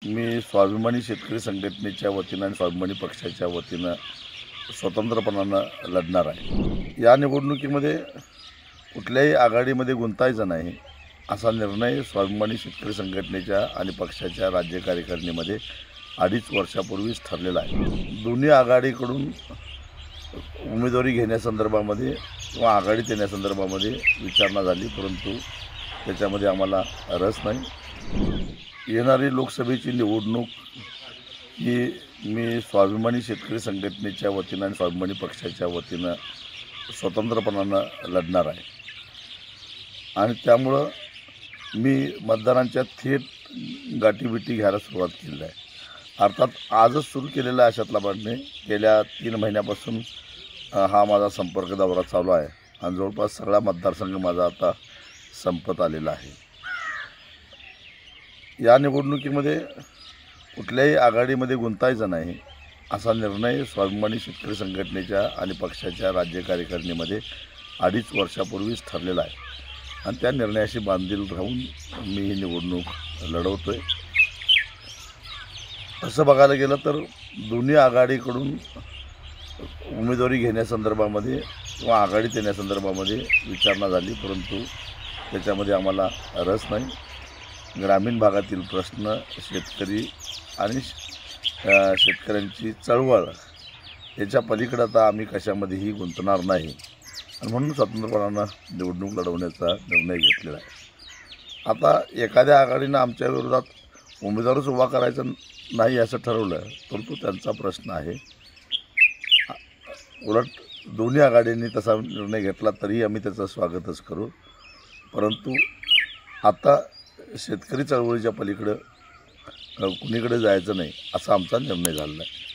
मी स्वाभिमानी शेतकरी संघटनेच्या वतीनं आणि स्वाभिमानी पक्षाच्या वतीनं स्वतंत्रपणानं लढणार आहे। या निवडणुकीमध्ये कुठल्याही आघाडीमध्ये गुंतायचं नाही असा निर्णय स्वाभिमानी शेतकरी संघटनेच्या आणि पक्षाच्या राज्य कार्यकारिणीमध्ये 2.5 वर्षापूर्वीच ठरलेला आहे। दोन्ही आघाडीकडून उमेदवारी घेण्यासंदर्भामध्ये किंवा आघाडीत येण्यासंदर्भामध्ये विचारणा झाली, परंतु त्याच्यामध्ये आम्हाला रस नाही। येणारी लोकसभेची निवडणूक ही मी स्वाभिमानी शेतकरी संघटनेच्या वतीनं आणि स्वाभिमानी पक्षाच्या वतीनं स्वतंत्रपणानं लढणार आहे आणि त्यामुळं मी मतदारांच्या थेट गाठीभेटी घ्यायला सुरुवात केली आहे। अर्थात आजच सुरू केलेला अशातला बातमी गेल्या 3 महिन्यापासून हा माझा संपर्क दौरा चालू आहे आणि जवळपास सगळा मतदारसंघ माझा आता संपत आलेला आहे। या निवडणुकीमध्ये कुठल्याही आघाडीमध्ये गुंतायचं नाही असा निर्णय स्वाभिमानी शेतकरी संघटनेच्या आणि पक्षाच्या राज्य कार्यकारिणीमध्ये 2.5 वर्षापूर्वीच ठरलेला आहे आणि त्या निर्णयाशी बांधील राहून मी ही निवडणूक लढवतोय। असं बघायला गेलं तर दोन्ही आघाडीकडून उमेदवारी घेण्यासंदर्भामध्ये किंवा आघाडीत येण्यासंदर्भामध्ये विचारणा झाली, परंतु त्याच्यामध्ये आम्हाला रस नाही। ग्रामीण भागातील प्रश्न, शेतकरी आणि शेतकऱ्यांची चळवळ याच्या पलीकडे आता आम्ही कशामध्येही गुंतणार नाही आणि म्हणून स्वतंत्रपणानं निवडणूक लढवण्याचा निर्णय घेतलेला आहे। आता एखाद्या आघाडीनं आमच्या विरोधात उमेदवारच उभा करायचा नाही असं ठरवलं तर तो त्यांचा प्रश्न आहे। उलट दोन्ही आघाडींनी तसा निर्णय घेतला तरी आम्ही त्याचं स्वागतच करू, परंतु आता शेतकरी चळवळीच्या पलीकडं कुणीकडे जायचं नाही असा आमचा निर्णय झालेला आहे।